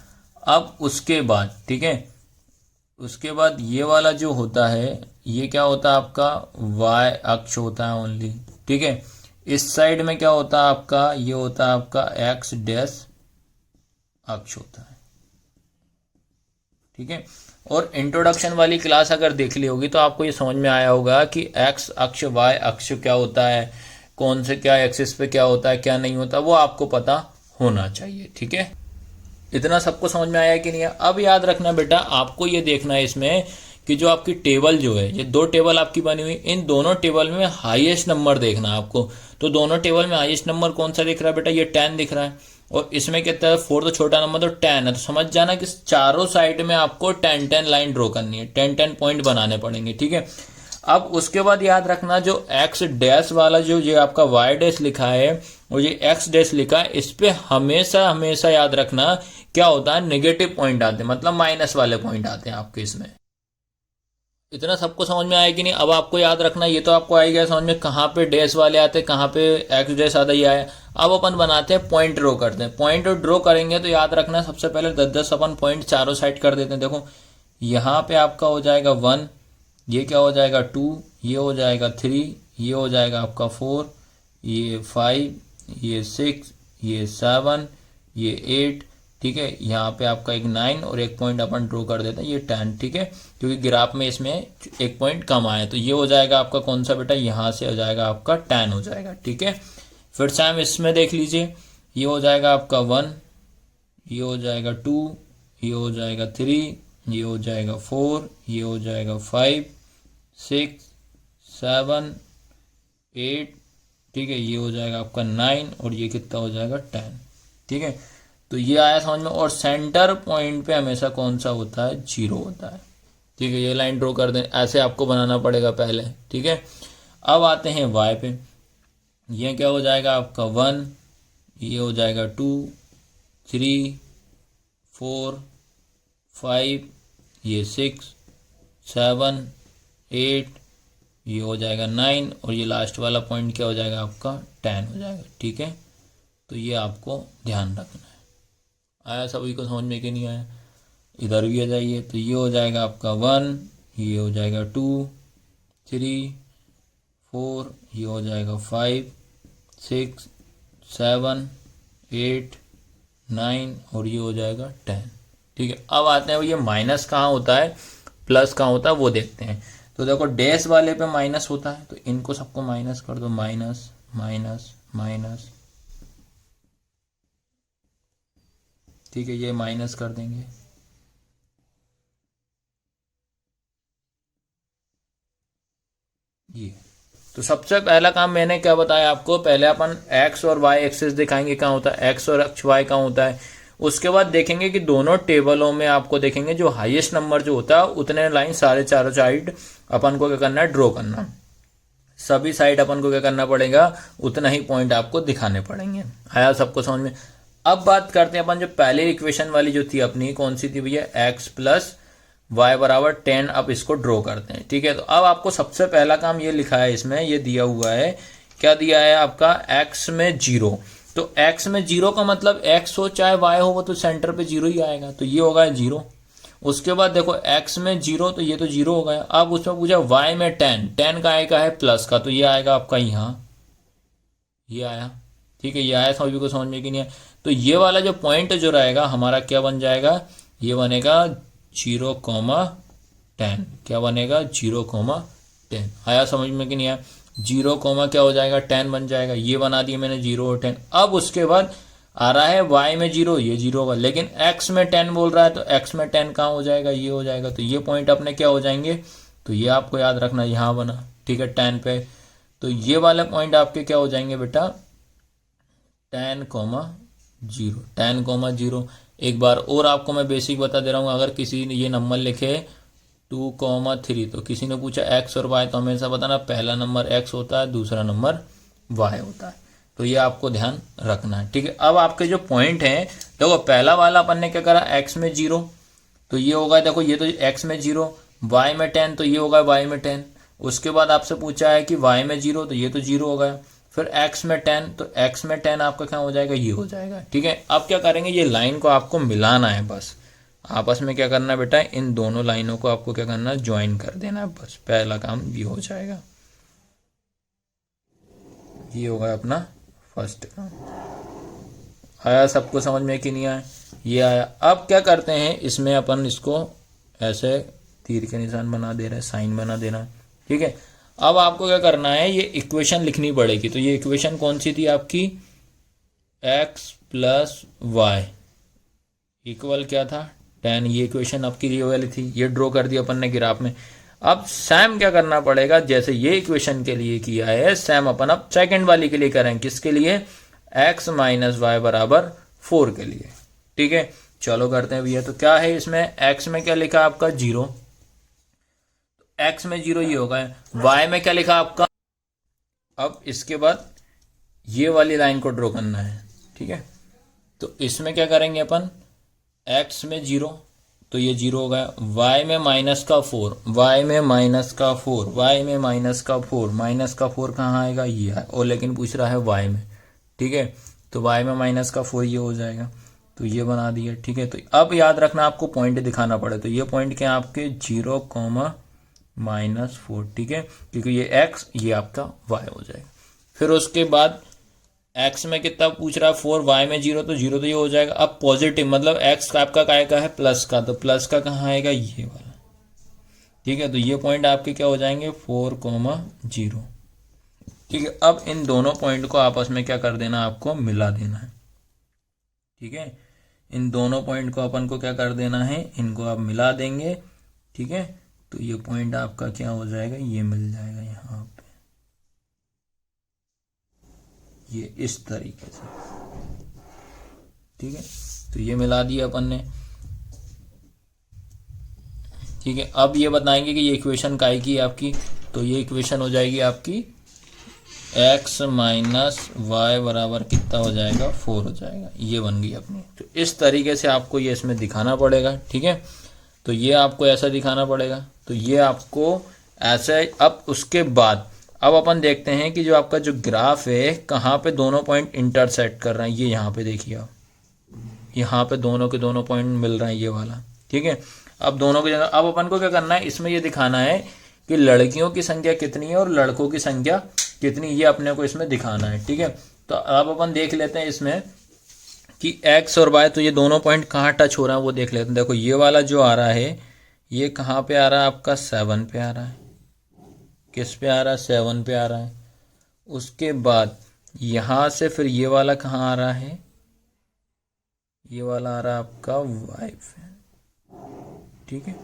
अब उसके बाद, ठीक है, उसके बाद ये वाला जो होता है, ये क्या होता है आपका, वाई अक्ष होता है ओनली, ठीक है। इस साइड में क्या होता है आपका, ये होता है आपका एक्स डैश अक्ष होता है, ठीक है। और इंट्रोडक्शन वाली क्लास अगर देख ली होगी तो आपको ये समझ में आया होगा कि एक्स अक्ष वाई अक्ष क्या होता है, कौन से क्या एक्सिस पे क्या होता है क्या नहीं होता, वो आपको पता होना चाहिए, ठीक है। इतना सबको समझ में आया कि नहीं है। अब याद रखना बेटा, आपको ये देखना है इसमें कि जो आपकी टेबल जो है, ये दो टेबल आपकी बनी हुई, इन दोनों टेबल में हाईएस्ट नंबर देखना है आपको। तो दोनों टेबल में हाईएस्ट नंबर कौन सा दिख रहा है बेटा, ये 10 दिख रहा है, और इसमें कितना है 4, तो छोटा नंबर तो 10 है। तो समझ जाना कि चारों साइड में आपको 10-10 लाइन ड्रॉ करनी है, 10-10 पॉइंट बनाने पड़ेंगे, ठीक है। अब उसके बाद याद रखना, जो एक्स डैश वाला जो ये आपका वाई डैश लिखा है और ये एक्स डैश लिखा है, इस पे हमेशा हमेशा याद रखना क्या होता है, नेगेटिव पॉइंट आते हैं, मतलब माइनस वाले पॉइंट आते हैं आपके इसमें। इतना सबको समझ में आया कि नहीं। अब आपको याद रखना, ये तो आपको आ गया समझ में, कहाँ पे डैश वाले आते हैं, कहाँ पे एक्स डैश आता ही आया। अब अपन बनाते हैं पॉइंट ड्रॉ करते हैं। पॉइंट ड्रॉ करेंगे तो याद रखना, सबसे पहले 10-10 अपन पॉइंट चारों साइड कर देते हैं। देखो यहाँ पे आपका हो जाएगा 1, ये क्या हो जाएगा 2, ये हो जाएगा 3, ये हो जाएगा आपका 4, ये 5, ये 6, ये 7, ये 8, ठीक है। यहाँ पे आपका एक 9 और एक पॉइंट अपन ड्रॉ कर देते हैं, ये 10, ठीक है, क्योंकि ग्राफ में इसमें एक पॉइंट कम आया। तो ये हो जाएगा आपका कौन सा बेटा, यहाँ से हो जाएगा आपका 10 हो जाएगा, ठीक है। फिर से हम इसमें देख लीजिए, ये हो जाएगा आपका 1, ये हो जाएगा 2, ये हो जाएगा 3, ये हो जाएगा 4, ये हो जाएगा 5, 6, 7, 8, ठीक है, ये हो जाएगा आपका 9 और ये कितना हो जाएगा 10, ठीक है। तो ये आया समझ में। और सेंटर पॉइंट पे हमेशा कौन सा होता है, 0 होता है, ठीक है। ये लाइन ड्रॉ कर दें, ऐसे आपको बनाना पड़ेगा पहले, ठीक है। अब आते हैं वाई पे, ये क्या हो जाएगा आपका 1, ये हो जाएगा 2, 3, 4, 5, ये 6, 7, 8, ये हो जाएगा 9 और ये लास्ट वाला पॉइंट क्या हो जाएगा आपका 10 हो जाएगा, ठीक है। तो ये आपको ध्यान रखना है। आया सभी को समझ में कि नहीं आया? इधर भी आ जाइए, तो ये हो जाएगा आपका 1, ये हो जाएगा 2, 3, 4, ये हो जाएगा 5, 6, 7, 8, 9 और ये हो जाएगा 10, ठीक है। अब आते हैं ये माइनस कहाँ होता है, प्लस कहाँ होता है, वो देखते हैं। तो देखो डैश वाले पे माइनस होता है, तो इनको सबको माइनस कर दो, माइनस माइनस माइनस, ठीक है, ये माइनस कर देंगे। ये तो सबसे पहला काम मैंने क्या बताया आपको, पहले अपन एक्स और वाई एक्सिस दिखाएंगे कहाँ होता है, एक्स और अक्ष वाई कहाँ होता है। उसके बाद देखेंगे कि दोनों टेबलों में आपको देखेंगे जो हाईएस्ट नंबर जो होता है उतने लाइन सारे चारों साइड अपन को क्या करना है, ड्रॉ करना। सभी साइड अपन को क्या करना पड़ेगा, उतना ही पॉइंट आपको दिखाने पड़ेंगे। आया सबको समझ में? अब बात करते हैं अपन जो पहले इक्वेशन वाली जो थी अपनी, कौन सी थी भैया, एक्स प्लस वाई बराबर 10। अब इसको ड्रॉ करते हैं, ठीक है। तो अब आपको सबसे पहला काम ये लिखा है इसमें, ये दिया हुआ है, क्या दिया है आपका, एक्स में 0। तो एक्स में 0 का मतलब एक्स हो चाहे वाई हो, वो तो सेंटर पे 0 ही आएगा, तो ये होगा 0। उसके बाद देखो एक्स में 0, तो ये तो 0 हो गया। अब उसमें पूछा वाई में 10, 10 का आएगा है प्लस का, तो ये आएगा आपका यहाँ, ये आया, ठीक है, ये आया सभी को समझ में कि नहीं है। तो ये वाला जो पॉइंट जो रहेगा हमारा क्या बन जाएगा, ये बनेगा 0,10, क्या बनेगा 0,10। आया समझ में कि नहीं आया, 0, क्या हो जाएगा 10 बन जाएगा, ये बना दिया मैंने 0 और 10। अब उसके बाद आ रहा है y में 0, ये 0 होगा, लेकिन x में 10 बोल रहा है, तो x में 10 कहाँ हो जाएगा, ये हो जाएगा। तो ये पॉइंट अपने क्या हो जाएंगे, तो ये आपको याद रखना, यहाँ बना, ठीक है, 10 पे। तो ये वाले पॉइंट आपके क्या हो जाएंगे बेटा, 10,0, 10,0। एक बार और आपको मैं बेसिक बता दे रहा हूँ, अगर किसी ने ये नंबर लिखे 2,3 तो किसी ने पूछा एक्स और वाई, तो हमेशा बताना पहला नंबर एक्स होता है, दूसरा नंबर वाई होता है। तो ये आपको ध्यान रखना है, ठीक है। अब आपके जो पॉइंट हैं, देखो पहला वाला अपन ने क्या करा, एक्स में 0 तो ये होगा, देखो ये तो एक्स में 0, वाई में 10 तो ये होगा वाई में 10। उसके बाद आपसे पूछा है कि वाई में 0 तो ये तो 0 हो गया, फिर एक्स में 10 तो एक्स में 10 आपका क्या हो जाएगा, ये हो जाएगा, ठीक है। अब क्या करेंगे, ये लाइन को आपको मिलाना है, बस आपस में क्या करना है बेटा, इन दोनों लाइनों को आपको क्या करना है, ज्वाइन कर देना है, बस पहला काम ये हो जाएगा। ये होगा अपना फर्स्ट काम। आया सबको समझ में कि नहीं आया, ये आया। अब क्या करते हैं, इसमें अपन इसको ऐसे तीर के निशान बना दे रहे हैं, साइन बना देना, ठीक है। अब आपको क्या करना है, ये इक्वेशन लिखनी पड़ेगी। तो ये इक्वेशन कौन सी थी आपकी, x प्लस वाई इक्वल क्या था 10, ये इक्वेशन आपकी ये वाली थी, ये ड्रॉ कर दिया अपन ने ग्राफ में। अब सेम क्या करना पड़ेगा, जैसे ये इक्वेशन के लिए किया है, सेम अपन अब सेकंड वाली के लिए करें, किसके लिए, x माइनस वाई बराबर 4 के लिए, ठीक है। चलो करते हैं भैया। तो क्या है इसमें, x में क्या लिखा आपका 0, x में 0 ये होगा, y में क्या लिखा आपका। अब इसके बाद ये वाली लाइन को ड्रॉ करना है, ठीक है। तो इसमें क्या करेंगे अपन, x में 0 तो ये 0 हो गया, y में माइनस का 4, y में माइनस का 4, y में माइनस का 4, माइनस का 4 कहाँ आएगा, ये है, और लेकिन पूछ रहा है y में, ठीक है। तो y में माइनस का 4 ये हो जाएगा, तो ये बना दिया, ठीक है। तो अब याद रखना आपको पॉइंट दिखाना पड़े, तो ये पॉइंट क्या आपके 0, -4, ठीक है, क्योंकि ये x ये आपका y हो जाएगा। फिर उसके बाद x में कितना पूछ रहा है 4, y में 0 तो 0 तो ये हो जाएगा। अब पॉजिटिव मतलब x का आपका काय का है प्लस का, तो प्लस का कहाँ आएगा, ये वाला, ठीक है। तो ये पॉइंट आपके क्या हो जाएंगे 4, 0, ठीक है। अब इन दोनों पॉइंट को आपस में क्या कर देना, आपको मिला देना है, ठीक है। इन दोनों पॉइंट को अपन को क्या कर देना है, इनको आप मिला देंगे, ठीक है। तो ये पॉइंट आपका क्या हो जाएगा, ये मिल जाएगा यहाँ पे, ये इस तरीके से, ठीक है। तो ये मिला दिया अपन ने, ठीक है। अब ये बताएंगे कि ये इक्वेशन काय की आपकी, तो ये इक्वेशन हो जाएगी आपकी x माइनस वाई बराबर कितना हो जाएगा 4 हो जाएगा, ये बन गई अपनी। तो इस तरीके से आपको ये इसमें दिखाना पड़ेगा, ठीक है। तो ये आपको ऐसा दिखाना पड़ेगा, तो ये आपको ऐसा। अब उसके बाद अब अपन देखते हैं कि जो आपका जो ग्राफ है कहाँ पे दोनों पॉइंट इंटरसेक्ट कर रहे हैं, ये यहाँ पे देखिए आप, यहाँ पे दोनों के दोनों पॉइंट मिल रहे हैं, ये वाला, ठीक है। अब दोनों की जगह अब अपन को क्या करना है, इसमें ये दिखाना है कि लड़कियों की संख्या कितनी है और लड़कों की संख्या कितनी, ये अपने को इसमें दिखाना है, ठीक है। तो अब अपन देख लेते हैं इसमें कि x और y, तो ये दोनों पॉइंट कहाँ टच हो रहा है वो देख लेते हैं। देखो ये वाला जो आ रहा है ये कहाँ पे आ रहा है आपका 7 पे आ रहा है, किस पे आ रहा है 7 पे आ रहा है। उसके बाद यहाँ से फिर ये वाला कहाँ आ रहा है, ये वाला आ रहा है आपका y पे, ठीक है।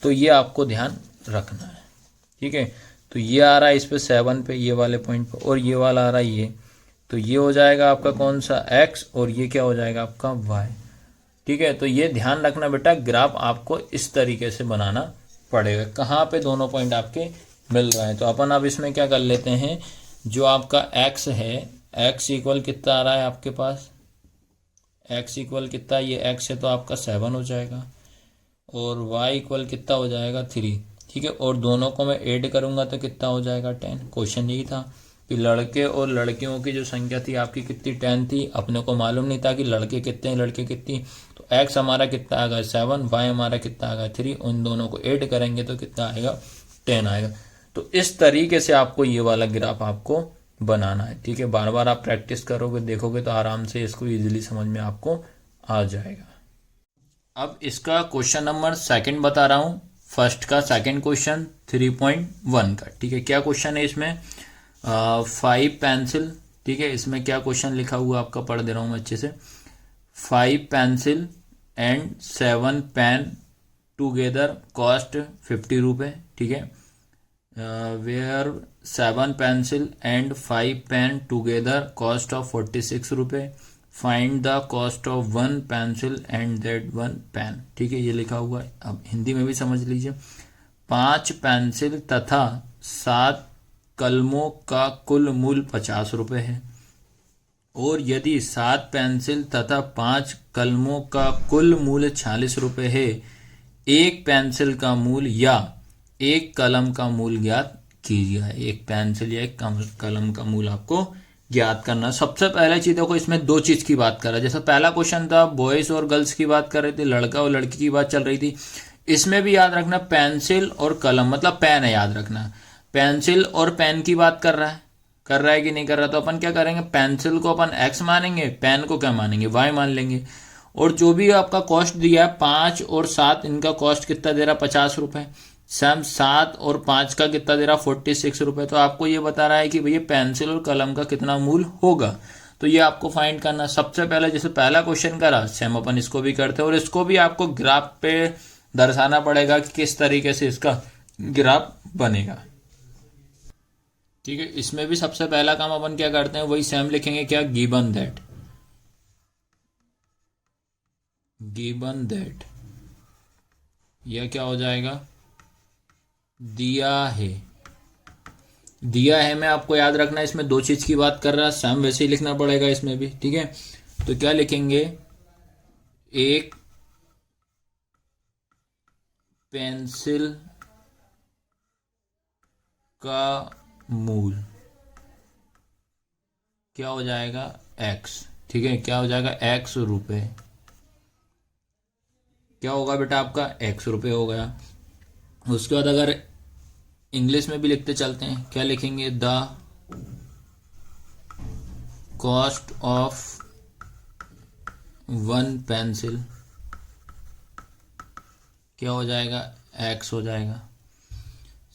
तो ये आपको ध्यान रखना है, ठीक है। तो ये आ रहा है इस पे 7 पे, ये वाले पॉइंट पे, और ये वाला आ रहा है ये, तो ये हो जाएगा आपका कौन सा x और ये क्या हो जाएगा आपका y, ठीक है। तो ये ध्यान रखना बेटा, ग्राफ आपको इस तरीके से बनाना पड़ेगा, कहाँ पे दोनों पॉइंट आपके मिल रहे हैं। तो अपन अब इसमें क्या कर लेते हैं, जो आपका x है, x इक्वल कितना आ रहा है आपके पास, x इक्वल कितना, ये x है तो आपका 7 हो जाएगा, और y इक्वल कितना हो जाएगा 3, ठीक है। और दोनों को मैं ऐड करूंगा तो कितना हो जाएगा 10। क्वेश्चन यही था कि लड़के और लड़कियों की जो संख्या थी आपकी कितनी 10 थी, अपने को मालूम नहीं था कि लड़के कितने लड़के कितनी। तो x हमारा कितना आ गया 7, y हमारा कितना आ गया 3, उन दोनों को ऐड करेंगे तो कितना आएगा 10 आएगा। तो इस तरीके से आपको ये वाला ग्राफ आपको बनाना है, ठीक है। बार बार आप प्रैक्टिस करोगे, देखोगे तो आराम से इसको इजीली समझ में आपको आ जाएगा। अब इसका क्वेश्चन नंबर 2 बता रहा हूँ, फर्स्ट का सेकंड क्वेश्चन 3.1 का, ठीक है। क्या क्वेश्चन है इसमें, 5 पेंसिल, ठीक है। इसमें क्या क्वेश्चन लिखा हुआ आपका पढ़ दे रहा हूँ मैं अच्छे से। 5 pencil and 7 pen together cost 50 रुपये, ठीक है। Where 7 pencil and 5 pen together cost of 46 रुपये। Find the cost of one pencil and that one pen. ठीक है, ये लिखा हुआ है, अब हिंदी में भी समझ लीजिए। 5 पेंसिल तथा 7 कलमों का कुल मूल्य 50 रुपये है, और यदि 7 पेंसिल तथा 5 कलमों का कुल मूल्य 46 रुपये है, एक पेंसिल का मूल्य या एक कलम का मूल्य ज्ञात कीजिए। एक पेंसिल या एक कलम का मूल्य आपको ज्ञात करना। सबसे पहले चीज देखो, इसमें दो चीज की बात कर रहा है। जैसे पहला क्वेश्चन था बॉयज और गर्ल्स की बात कर रहे थे, लड़का और लड़की की बात चल रही थी। इसमें भी याद रखना पेंसिल और कलम, मतलब पेन है, याद रखना पेंसिल और पेन की बात कर रहा है कि नहीं कर रहा। तो अपन क्या करेंगे, पेंसिल को अपन x मानेंगे, पेन को क्या मानेंगे, y मान लेंगे। और जो भी आपका कॉस्ट दिया है 5 और 7, इनका कॉस्ट कितना दे रहा है, 50 रुपए। सम 7 और 5 का कितना दे रहा, 46 रुपए। तो आपको ये बता रहा है कि भैया पेंसिल और कलम का कितना मूल्य होगा, तो ये आपको फाइंड करना। सबसे पहले जैसे पहला क्वेश्चन करा, सेम अपन इसको भी करते हैं, और इसको भी आपको ग्राफ पे दर्शाना पड़ेगा कि किस तरीके से इसका ग्राफ बनेगा। ठीक है, इसमें भी सबसे पहला काम अपन क्या करते हैं, वही सेम लिखेंगे, क्या, गिवन दैट। गिवन दैट यह क्या हो जाएगा, दिया है। दिया है में आपको याद रखना, इसमें दो चीज की बात कर रहा है, सेम वैसे ही लिखना पड़ेगा इसमें भी। ठीक है, तो क्या लिखेंगे, एक पेंसिल का मूल क्या हो जाएगा, x। ठीक है, क्या हो जाएगा, x रुपए। क्या होगा बेटा आपका, x रुपए हो गया। उसके बाद अगर इंग्लिश में भी लिखते चलते हैं, क्या लिखेंगे, the cost of one pencil क्या हो जाएगा, x हो जाएगा।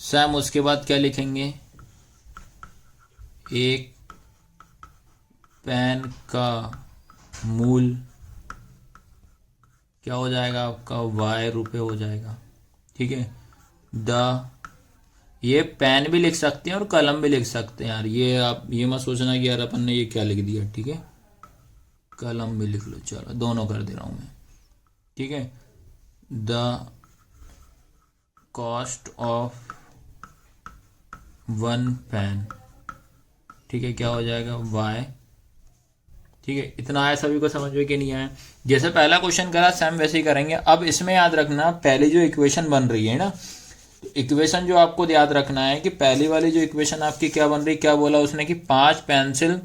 सेम उसके बाद क्या लिखेंगे, एक पेन का मूल क्या हो जाएगा आपका, y रुपए हो जाएगा। ठीक है, ये पेन भी लिख सकते हैं और कलम भी लिख सकते हैं यार, ये आप ये मत सोचना कि यार अपन ने ये क्या लिख दिया। ठीक है, कलम भी लिख लो, चलो दोनों कर दे रहा हूं मैं। ठीक है, the cost of one pen, ठीक है, क्या हो जाएगा, y। ठीक है, इतना आया, सभी को समझ में कि नहीं आया। जैसे पहला क्वेश्चन करा सेम वैसे ही करेंगे। अब इसमें याद रखना, पहली जो इक्वेशन बन रही है ना, तो इक्वेशन जो आपको याद रखना है कि पहली वाली जो इक्वेशन आपकी क्या बन रही, क्या बोला उसने कि 5 पेंसिल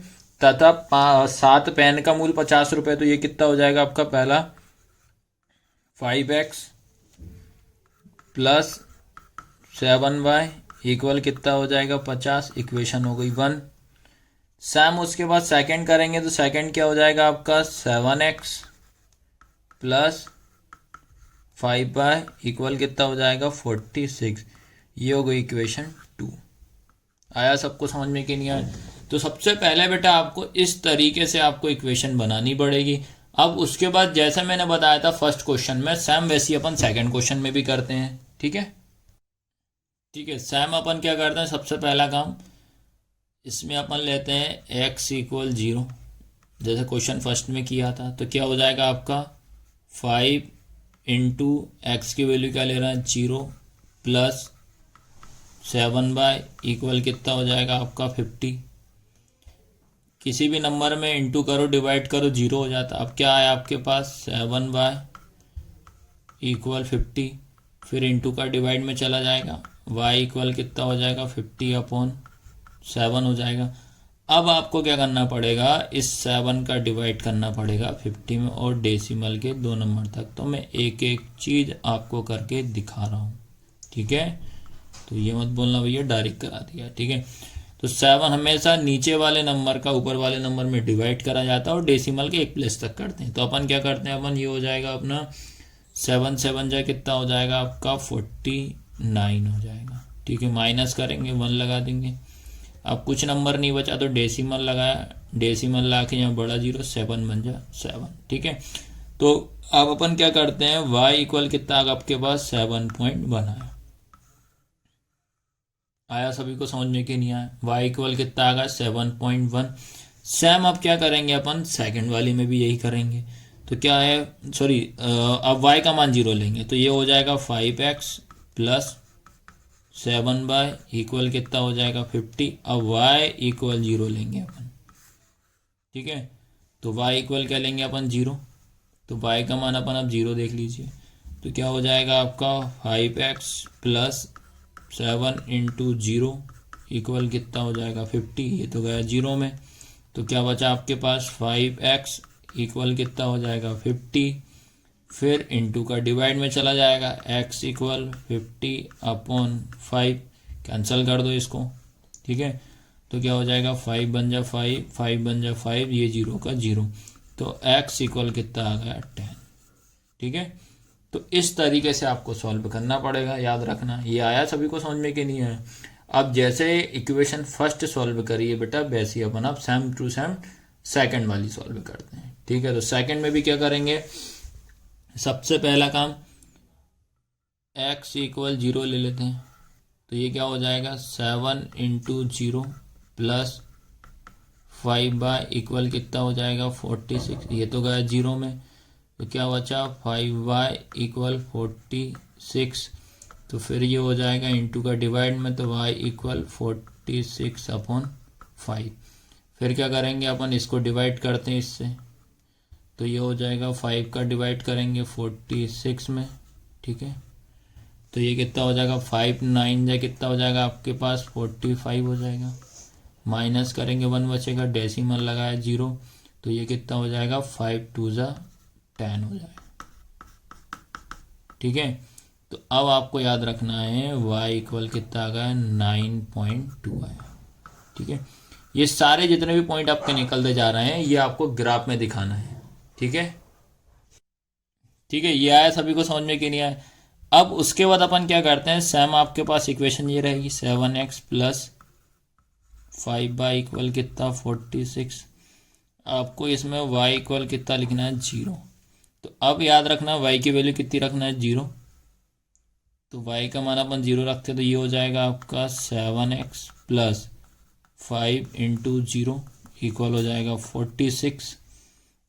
तथा 7 पेन का मूल्य 50 रुपए। तो ये कितना हो जाएगा आपका, पहला 5x प्लस 7y इक्वल कितना हो जाएगा, 50। इक्वेशन हो गई 1। सेम उसके बाद सेकंड करेंगे, तो सेकंड क्या हो जाएगा आपका, 7x प्लस 5y इक्वल कितना हो जाएगा, 46। ये हो गई इक्वेशन 2। आया सबको समझ में कि नहीं आया। तो सबसे पहले बेटा आपको इस तरीके से आपको इक्वेशन बनानी पड़ेगी। अब उसके बाद जैसे मैंने बताया था फर्स्ट क्वेश्चन में, सेम वैसे अपन सेकंड क्वेश्चन में भी करते हैं। ठीक है, ठीक है, सेम अपन क्या करते हैं, सबसे पहला काम इसमें अपन लेते हैं x इक्वल 0, जैसे क्वेश्चन फर्स्ट में किया था। तो क्या हो जाएगा आपका, 5 इंटू एक्स की वैल्यू क्या ले रहा है, 0 प्लस 7y इक्वल कितना हो जाएगा आपका, 50। किसी भी नंबर में इंटू करो डिवाइड करो 0 हो जाता। अब क्या आया आपके पास, 7y इक्वल 50, फिर इंटू का डिवाइड में चला जाएगा, y इक्वल कितना हो जाएगा, 50/7 हो जाएगा। अब आपको क्या करना पड़ेगा, इस 7 का डिवाइड करना पड़ेगा 50 में, और डेसिमल के 2 नंबर तक। तो मैं एक एक चीज आपको करके दिखा रहा हूँ। ठीक है, तो ये मत बोलना भैया डायरेक्ट करा दिया। ठीक है, तो 7 हमेशा नीचे वाले नंबर का ऊपर वाले नंबर में डिवाइड करा जाता है और डेसिमल के 1 प्लेस तक करते हैं। तो अपन क्या करते हैं, अपन ये हो जाएगा अपना 7 7 जाए कितना हो जाएगा आपका, 49 हो जाएगा। ठीक है, माइनस करेंगे 1 लगा देंगे। अब कुछ नंबर नहीं बचा तो डेसिमल लगाया, डेसिमल ला के यहाँ बड़ा 0, 7 बन जाए 7। ठीक है, तो अब अपन क्या करते हैं, y इक्वल कितना आ आपके पास, 7.1 आया। सभी को समझ में कि नहीं आया, y इक्वल कितना आ गया, 7.1। सेम अब क्या करेंगे अपन सेकंड वाली में भी यही करेंगे। तो क्या है, सॉरी, अब y का मान 0 लेंगे तो ये हो जाएगा 5x प्लस 7y इक्वल कितना हो जाएगा 50। अब y इक्वल 0 लेंगे अपन, ठीक है। तो y इक्वल क्या लेंगे अपन 0, तो y का मान अपन अब 0 देख लीजिए। तो क्या हो जाएगा आपका 5x प्लस 7 इंटू 0 इक्वल कितना हो जाएगा 50। ये तो गया 0 में, तो क्या बचा आपके पास 5x इक्वल कितना हो जाएगा 50, फिर इंटू का डिवाइड में चला जाएगा, x इक्वल 50/5, कैंसिल कर दो इसको, ठीक है। तो क्या हो जाएगा 5 बन जा 5, 5 बन जा 5, ये 0 का 0, तो x इक्वल कितना आ गया 10, ठीक है। तो इस तरीके से आपको सॉल्व करना पड़ेगा, याद रखना। ये आया सभी को समझ में कि नहीं आया? अब जैसे इक्वेशन फर्स्ट सॉल्व करिए बेटा, वैसे ही अपन अब सेम टू सेम सेकंड वाली सॉल्व करते हैं, ठीक है। तो सेकंड में भी क्या करेंगे, सबसे पहला काम x इक्वल 0 ले लेते हैं। तो ये क्या हो जाएगा 7 इंटू 0 प्लस 5y इक्वल कितना हो जाएगा 46। ये तो गया 0 में, तो क्या बचा 5y इक्वल 46। तो फिर ये हो जाएगा इंटू का डिवाइड में, तो y इक्वल 46/5। फिर क्या करेंगे अपन, इसको डिवाइड करते हैं इससे, तो ये हो जाएगा 5 का डिवाइड करेंगे 46 में, ठीक है। तो ये कितना हो जाएगा 5 9 जा कितना हो जाएगा आपके पास 45 हो जाएगा, माइनस करेंगे 1 बचेगा, डेसिमल लगाया 0, तो ये कितना हो जाएगा 5 2 जा 10 हो जाएगा, ठीक है। तो अब आपको याद रखना है y इक्वल कितना आ गया 9.2 आया, ठीक है। ये सारे जितने भी पॉइंट आपके निकलते जा रहे हैं ये आपको ग्राफ में दिखाना है, ठीक है, ठीक है। ये आया सभी को समझ में कि नहीं आया? अब उसके बाद अपन क्या करते हैं, सेम आपके पास इक्वेशन ये रहेगी 7x प्लस 5y इक्वल कितना 46। आपको इसमें y इक्वल कितना लिखना है 0। तो अब याद रखना y की वैल्यू कितनी रखना है 0, तो y का मान अपन 0 रखते हैं, तो ये हो जाएगा आपका 7x प्लस 5 इंटू 0 इक्वल हो जाएगा 46।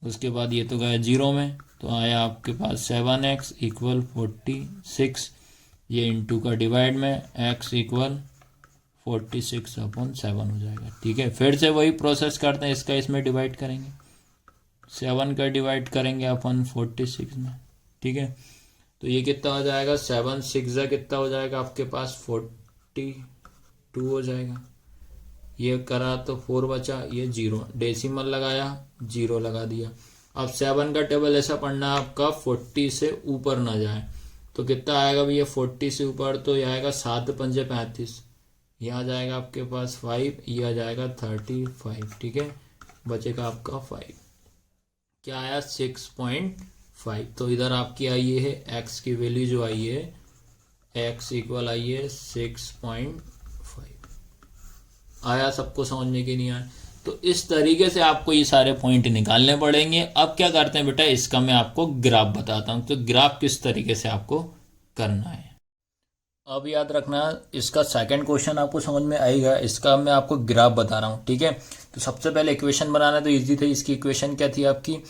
उसके बाद ये तो गया 0 में, तो आया आपके पास 7x इक्वल 46, ये इंटू का डिवाइड में x इक्वल 46/7 हो जाएगा, ठीक है। फिर से वही प्रोसेस करते हैं, इसका इसमें डिवाइड करेंगे, 7 का डिवाइड करेंगे अपन 46 में, ठीक है। तो ये कितना हो जाएगा 7 6 कितना हो जाएगा आपके पास 42 हो जाएगा। ये करा तो 4 बचा, ये 0, डेसिमल लगाया 0 लगा दिया। अब 7 का टेबल ऐसा पढ़ना है आपका 40 से ऊपर ना जाए, तो कितना आएगा भैया 40 से ऊपर, तो ये आएगा 7 पंजे 35, ये आ जाएगा आपके पास 5, ये आ जाएगा 35, ठीक है। बचेगा आपका 5, क्या आया 6.5। तो इधर आपकी आई है x की वैल्यू जो आई है, x इक्वल आई है 6.5। आया सबको समझ में कि नहीं आया? तो इस तरीके से आपको ये सारे पॉइंट निकालने पड़ेंगे। अब क्या करते हैं बेटा, इसका मैं आपको ग्राफ बताता हूँ, तो ग्राफ किस तरीके से आपको करना है। अब याद रखना, इसका सेकंड क्वेश्चन आपको समझ में आएगा, इसका मैं आपको ग्राफ बता रहा हूँ, ठीक है। तो सबसे पहले इक्वेशन बनाना तो इजी था। इसकी इक्वेशन क्या थी आपकी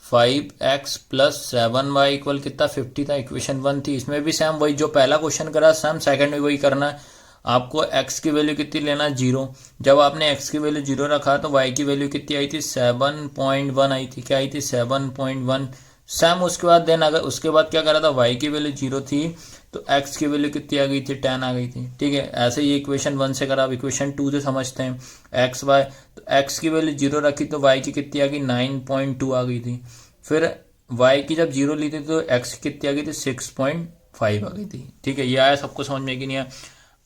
5x प्लस 7y इक्वल कितना 50 था, इक्वेशन 1 थी। इसमें भी सेम वही जो पहला क्वेश्चन करा, सेम सेकंड में वही करना है। आपको x की वैल्यू कितनी लेना 0। जब आपने x की वैल्यू 0 रखा तो y की वैल्यू कितनी आई थी 7.1 आई थी, क्या आई थी 7.1। सेम उसके बाद देन अगर उसके बाद क्या करा था, y की वैल्यू 0 थी तो x की वैल्यू कितनी आ गई थी 10 आ गई थी, ठीक है। ऐसे ही इक्वेशन 1 से करा, अब इक्वेशन 2 से समझते हैं एक्स वाई। तो x की वैल्यू 0 रखी तो y की कितनी आ गई 9.2 आ गई थी। फिर y की जब 0 ली थी तो x की कितनी आ गई थी 6.5 आ गई थी, ठीक है। ये आया सबको समझ में कि नहीं आया?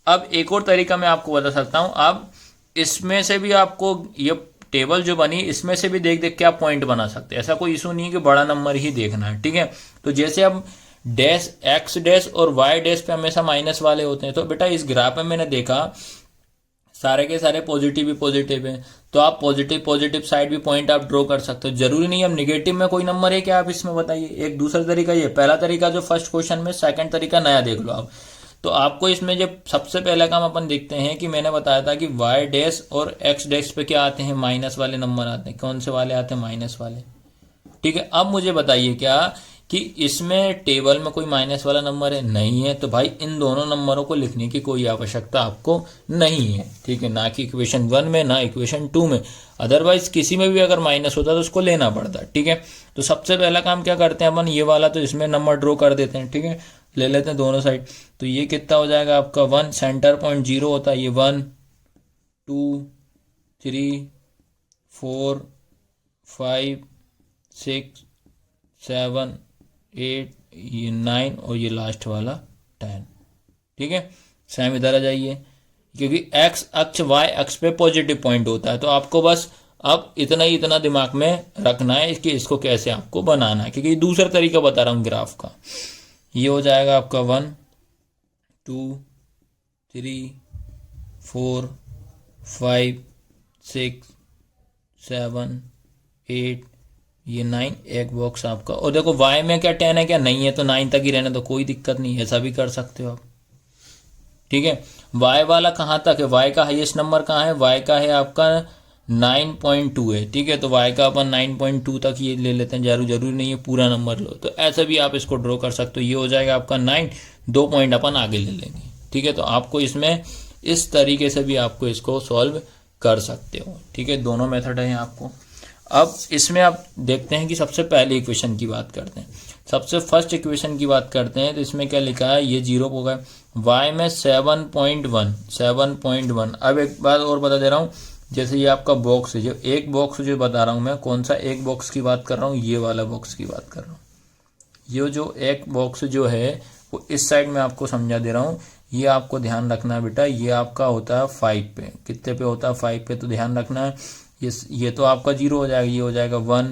अब एक और तरीका मैं आपको बता सकता हूं। अब इसमें से भी आपको ये टेबल जो बनी इसमें से भी देख देख के आप पॉइंट बना सकते हैं, ऐसा कोई इशू नहीं है कि बड़ा नंबर ही देखना है, ठीक है। तो जैसे अब डैश एक्स डैश और वाई डैश पे हमेशा माइनस वाले होते हैं, तो बेटा इस ग्राफ में मैंने देखा सारे के सारे पॉजिटिव ही पॉजिटिव है, तो आप पॉजिटिव साइड भी पॉइंट आप ड्रॉ कर सकते हो। जरूरी नहीं है अब निगेटिव में कोई नंबर है क्या आप इसमें बताइए। एक दूसरा तरीका ये, पहला तरीका जो फर्स्ट क्वेश्चन में, सेकंड तरीका नया देख लो आप। तो आपको इसमें जब सबसे पहला काम अपन देखते हैं कि मैंने बताया था कि वाई डैश और एक्स डैश पे क्या आते हैं, माइनस वाले नंबर आते हैं। कौन से वाले आते हैं, माइनस वाले। ठीक है, अब मुझे बताइए क्या कि इसमें टेबल में कोई माइनस वाला नंबर है, नहीं है, तो भाई इन दोनों नंबरों को लिखने की कोई आवश्यकता आपको नहीं है। ठीक है, ना कि इक्वेशन 1 में ना इक्वेशन 2 में, अदरवाइज किसी में भी अगर माइनस होता तो उसको लेना पड़ता। ठीक है, तो सबसे पहला काम क्या करते हैं अपन, ये वाला तो इसमें नंबर ड्रॉ कर देते हैं। ठीक है, ले लेते हैं दोनों साइड। तो ये कितना हो जाएगा आपका 1, सेंटर पॉइंट 0 होता है, ये 1 2 3 4 5 6 7 8, ये 9 और ये लास्ट वाला 10। ठीक है, सेम इधर आ जाइए, क्योंकि एक्स अक्ष वाई अक्ष पे पॉजिटिव पॉइंट होता है, तो आपको बस अब इतना ही इतना दिमाग में रखना है कि इसको कैसे आपको बनाना है, क्योंकि दूसरा तरीका बता रहा हूँ ग्राफ का। ये हो जाएगा आपका 1 2 3 4 5 6 7 8, ये 9, एक बॉक्स आपका। और देखो y में क्या 10 है क्या, नहीं है, तो 9 तक ही रहने तो कोई दिक्कत नहीं है, ऐसा भी कर सकते हो आप। ठीक है, y वाला कहाँ तक है, y का हाईएस्ट नंबर कहाँ है, y का है आपका 9.2 है। ठीक है, तो y का अपन 9.2 तक ये ले लेते हैं, जरूरी नहीं है पूरा नंबर लो, तो ऐसे भी आप इसको ड्रॉ कर सकते हो। ये हो जाएगा आपका 9, 2 पॉइंट अपन आगे ले लेंगे। ठीक है, तो आपको इसमें इस तरीके से भी आपको इसको सॉल्व कर सकते हो। ठीक है, दोनों मेथड है आपको। अब इसमें आप देखते हैं कि सबसे पहले इक्वेशन की बात करते हैं, सबसे फर्स्ट इक्वेशन की बात करते हैं। तो इसमें क्या लिखा है, ये 0 होगा, y में 7.1। अब एक बात और बता दे रहा हूँ, जैसे ये आपका बॉक्स है, जो एक बॉक्स जो बता रहा हूँ मैं, कौन सा एक बॉक्स की बात कर रहा हूँ, ये वाला बॉक्स की बात कर रहा हूँ। ये जो एक बॉक्स जो है वो इस साइड में आपको समझा दे रहा हूँ। ये आपको ध्यान रखना है बेटा, ये आपका होता है 5 पे, कितने पे होता है, 5 पे, तो ध्यान रखना है। ये तो आपका 0 हो जाएगा, ये हो जाएगा 1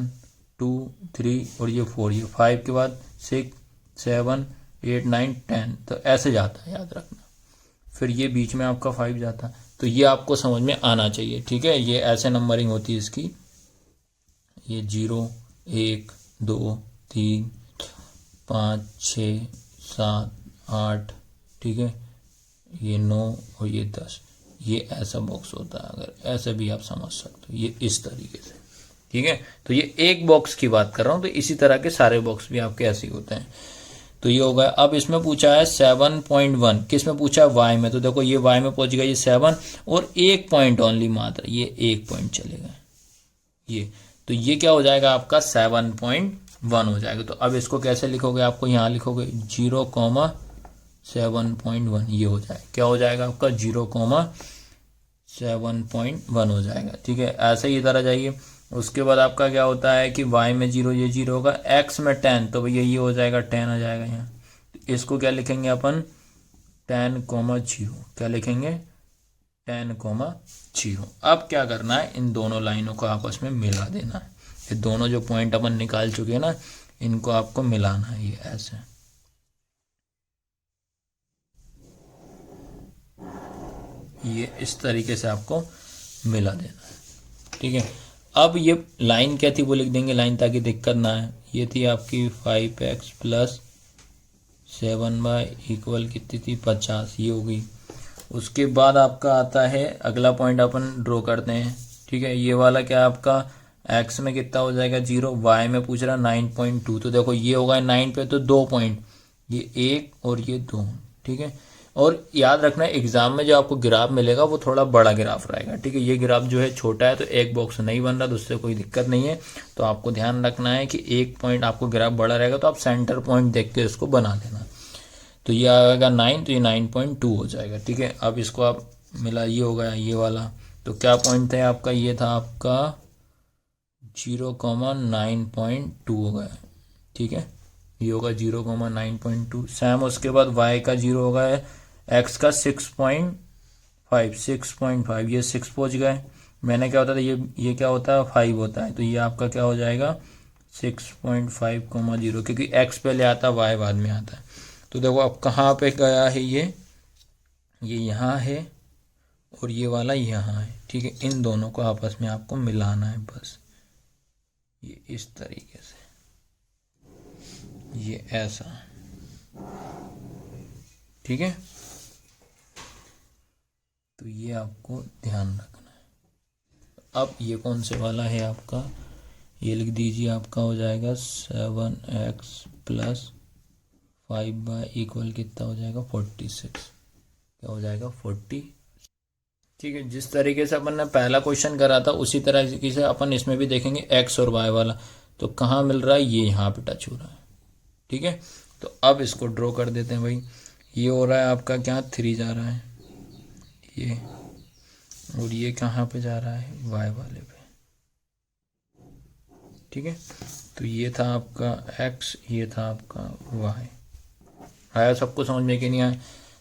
2 3 और ये 4, ये 5 के बाद 6 7 8 9 10, तो ऐसे जाता है, याद रखना। फिर ये बीच में आपका 5 जाता है, तो ये आपको समझ में आना चाहिए। ठीक है, ये ऐसे नंबरिंग होती है इसकी, ये 0 1 2 3 5 6 7 8, ठीक है, ये 9 और ये 10, ये ऐसा बॉक्स होता है। अगर ऐसे भी आप समझ सकते हो, ये इस तरीके से। ठीक है, तो ये एक बॉक्स की बात कर रहा हूं, तो इसी तरह के सारे बॉक्स भी आपके ऐसे ही होते हैं। तो ये होगा, अब इसमें पूछा है 7.1, किस में पूछा है, y में। तो देखो ये y में पहुंच गया, ये 7 और 1 पॉइंट ओनली मात्र, ये 1 पॉइंट चलेगा ये, तो ये क्या हो जाएगा आपका 7.1 हो जाएगा। तो अब इसको कैसे लिखोगे, आपको यहाँ लिखोगे 0,7.1, ये हो जाएगा, क्या हो जाएगा आपका 0,7.1 हो जाएगा। ठीक है, ऐसे ही इधर आ जाइए। उसके बाद आपका क्या होता है कि y में 0, ये 0 होगा, x में 10, तो भैया ये हो जाएगा 10 आ जाएगा यहाँ। तो इसको क्या लिखेंगे अपन, 10,0, क्या लिखेंगे 10,0। अब क्या करना है, इन दोनों लाइनों को आपस में मिला देना है। ये दोनों जो पॉइंट अपन निकाल चुके हैं ना, इनको आपको मिलाना है, ये ऐसे। ये इस तरीके से आपको मिला देना है। ठीक है, अब ये लाइन क्या थी वो लिख देंगे लाइन, ताकि दिक्कत ना है। ये थी आपकी 5x प्लस 7y इक्वल कितनी थी, 50, ये हो गई। उसके बाद आपका आता है अगला पॉइंट, अपन ड्रॉ करते हैं। ठीक है, ये वाला क्या आपका x में कितना हो जाएगा 0, y में पूछ रहा 9.2, तो देखो ये होगा 9 पे तो 2 पॉइंट, ये 1 और ये 2। ठीक है, और याद रखना एग्जाम में जो आपको ग्राफ मिलेगा वो थोड़ा बड़ा ग्राफ रहेगा। ठीक है, ये ग्राफ जो है छोटा है, तो एक बॉक्स नहीं बन रहा, तो उससे कोई दिक्कत नहीं है। तो आपको ध्यान रखना है कि एक पॉइंट आपको ग्राफ बड़ा रहेगा, तो आप सेंटर पॉइंट देख के इसको बना लेना। तो ये आएगा 9, तो ये 9.2 हो जाएगा। ठीक है, अब इसको आप मिला, ये हो गया ये वाला। तो क्या पॉइंट था आपका, ये था आपका 0,9.2 हो गया। ठीक है, ये होगा 0,9.2। सैम उसके बाद y का 0 हो गया, x का 6.5, ये 6 पहुंच गए। मैंने क्या होता था, ये क्या होता है 5 होता है, तो ये आपका क्या हो जाएगा 6.5, क्योंकि x पहले आता है y बाद में आता है। तो देखो अब कहाँ पे गया है, ये यहाँ है और ये वाला यहाँ है। ठीक है, इन दोनों को आपस में आपको मिलाना है बस, ये इस तरीके से, ये ऐसा। ठीक है, तो ये आपको ध्यान रखना है। अब ये कौन से वाला है आपका, ये लिख दीजिए, आपका हो जाएगा 7x प्लस 5y इक्वल कितना हो जाएगा 46, क्या हो जाएगा 40। ठीक है, जिस तरीके से अपन ने पहला क्वेश्चन करा था उसी तरीके से अपन इसमें भी देखेंगे x और y वाला। तो कहाँ मिल रहा है, ये यहाँ पे टच हो रहा है। ठीक है, तो अब इसको ड्रॉ कर देते हैं भाई। ये हो रहा है आपका क्या, 3 जा रहा है ये, और ये कहाँ पे जा रहा है, y वाले पे। ठीक है, तो ये था आपका x, ये था आपका y। आया सबको समझ में कि नहीं आया?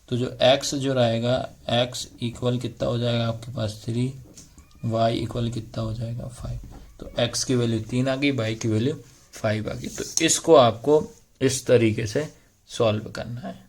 तो जो x जो रहेगा, x इक्वल कितना हो जाएगा आपके पास 3, y इक्वल कितना हो जाएगा 5। तो x की वैल्यू 3 आ गई, y की वैल्यू 5 आ गई। तो इसको आपको इस तरीके से सॉल्व करना है।